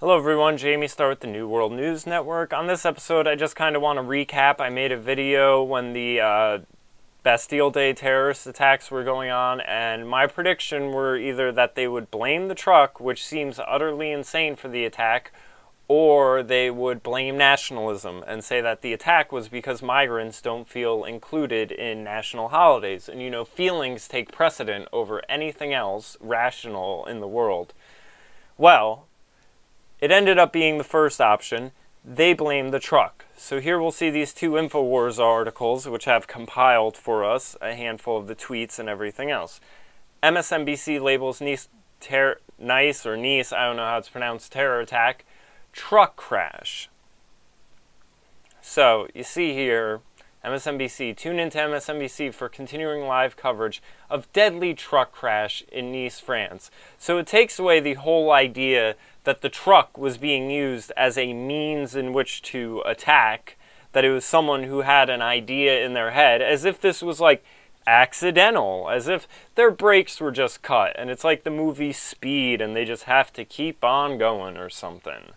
Hello everyone, JamieStarr with the New World News Network. On this episode, I just kind of want to recap. I made a video when the Bastille Day terrorist attacks were going on, and my prediction were either that they would blame the truck, which seems utterly insane for the attack, or they would blame nationalism and say that the attack was because migrants don't feel included in national holidays. And you know, feelings take precedent over anything else rational in the world. Well, it ended up being the first option. They blamed the truck. So here we'll see these two InfoWars articles, which have compiled for us a handful of the tweets and everything else. MSNBC labels Nice, I don't know how it's pronounced, terror attack, truck crash. So you see here, MSNBC, tune into MSNBC for continuing live coverage of deadly truck crash in Nice, France. So it takes away the whole idea that the truck was being used as a means in which to attack, that it was someone who had an idea in their head, as if this was like accidental, as if their brakes were just cut, and it's like the movie Speed and they just have to keep on going or something.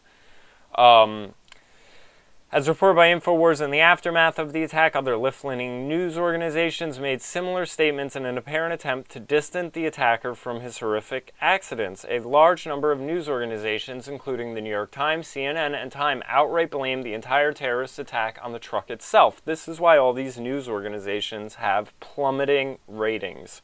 As reported by InfoWars, in the aftermath of the attack, other left-leaning news organizations made similar statements in an apparent attempt to distance the attacker from his horrific accidents. A large number of news organizations, including the New York Times, CNN, and Time, outright blamed the entire terrorist attack on the truck itself. This is why all these news organizations have plummeting ratings.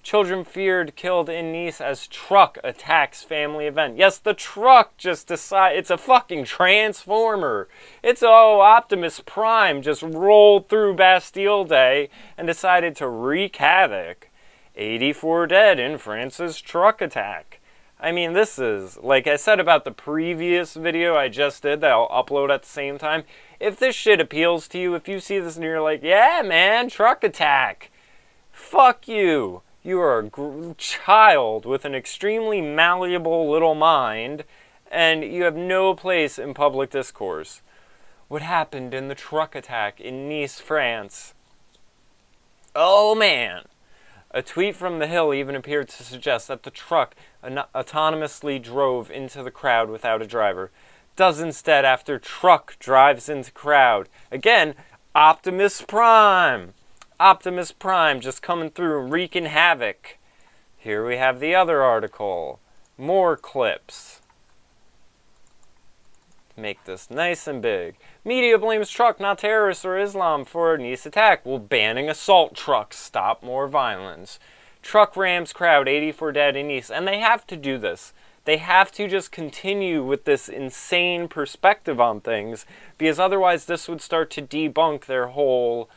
Children feared killed in Nice as truck attacks family event. Yes, the truck just decided, it's a fucking transformer. It's, Optimus Prime just rolled through Bastille Day and decided to wreak havoc. 84 dead in France's truck attack. I mean, this is, like I said about the previous video I just did that I'll upload at the same time. If this shit appeals to you, if you see this and you're like, yeah man, truck attack, fuck you. You are a child with an extremely malleable little mind, and you have no place in public discourse. What happened in the truck attack in Nice, France? Oh man! A tweet from The Hill even appeared to suggest that the truck autonomously drove into the crowd without a driver. Does instead after truck drives into crowd. Again, Optimus Prime! Optimus Prime just coming through and wreaking havoc. Here we have the other article. More clips. Make this nice and big. Media blames truck, not terrorists or Islam, for Nice attack. Will banning assault trucks stop more violence? Truck rams crowd, 84 dead in Nice. And they have to do this. They have to just continue with this insane perspective on things, because otherwise this would start to debunk their whole,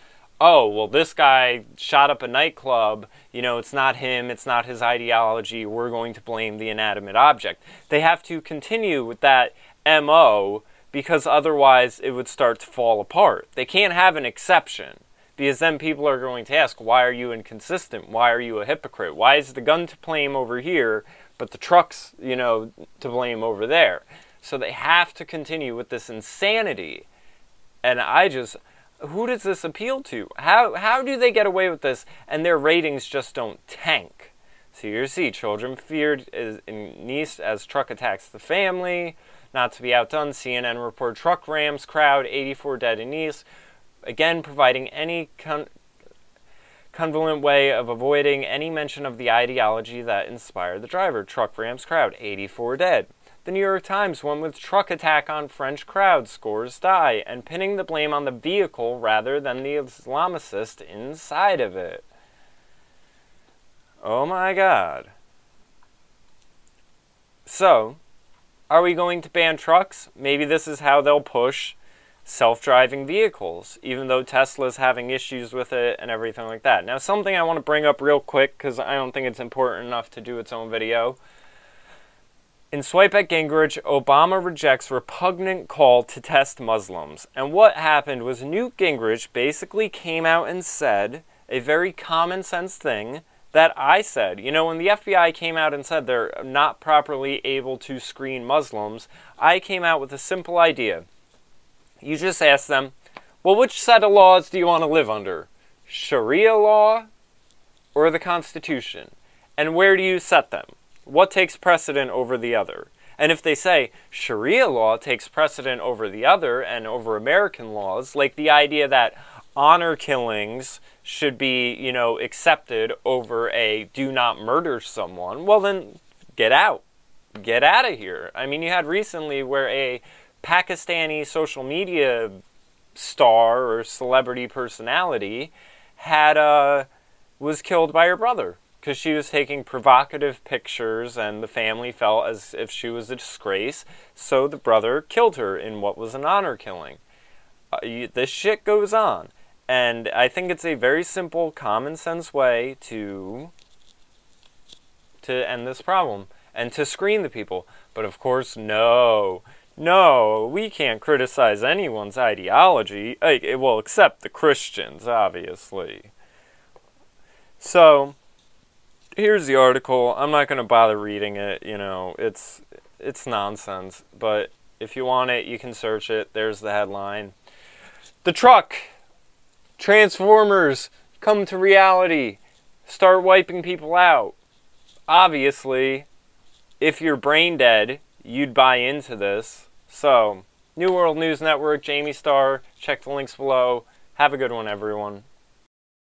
oh, well, this guy shot up a nightclub, you know, it's not him, it's not his ideology, we're going to blame the inanimate object. They have to continue with that MO, because otherwise it would start to fall apart. They can't have an exception, because then people are going to ask, why are you inconsistent? Why are you a hypocrite? Why is the gun to blame over here, but the truck's, you know, to blame over there? So they have to continue with this insanity. And who does this appeal to? How do they get away with this and their ratings just don't tank? So you see, children feared in Nice as truck attacks the family. Not to be outdone, CNN report truck rams crowd, 84 dead in Nice. Again, providing any convoluted way of avoiding any mention of the ideology that inspired the driver. Truck rams crowd, 84 dead. The New York Times went with truck attack on French crowd, scores die, and pinning the blame on the vehicle rather than the Islamicist inside of it. Oh my god. So, are we going to ban trucks? Maybe this is how they'll push self-driving vehicles, even though Tesla's having issues with it and everything like that. Now, something I want to bring up real quick, because I don't think it's important enough to do its own video. In swipe at Gingrich, Obama rejects repugnant call to test Muslims. And what happened was Newt Gingrich basically came out and said a very common sense thing that I said. You know, when the FBI came out and said they're not properly able to screen Muslims, I came out with a simple idea. You just ask them, well, which set of laws do you want to live under? Sharia law or the Constitution? And where do you set them? What takes precedent over the other? And if they say Sharia law takes precedent over the other and over American laws, like the idea that honor killings should be, you know, accepted over a do not murder someone, well then get out. Get out of here. I mean, you had recently where a Pakistani social media star or celebrity personality was killed by her brother because she was taking provocative pictures and the family felt as if she was a disgrace, so the brother killed her in what was an honor killing. This shit goes on, and I think it's a very simple, common sense way to end this problem and to screen the people. But of course, no, we can't criticize anyone's ideology, well, except the Christians, obviously. So, here's the article. I'm not going to bother reading it, you know, it's nonsense. But if you want it, you can search it. There's the headline. The truck! Transformers come to reality. Start wiping people out. Obviously, if you're brain dead, you'd buy into this. So, New World News Network, JamieStarr. Check the links below. Have a good one, everyone.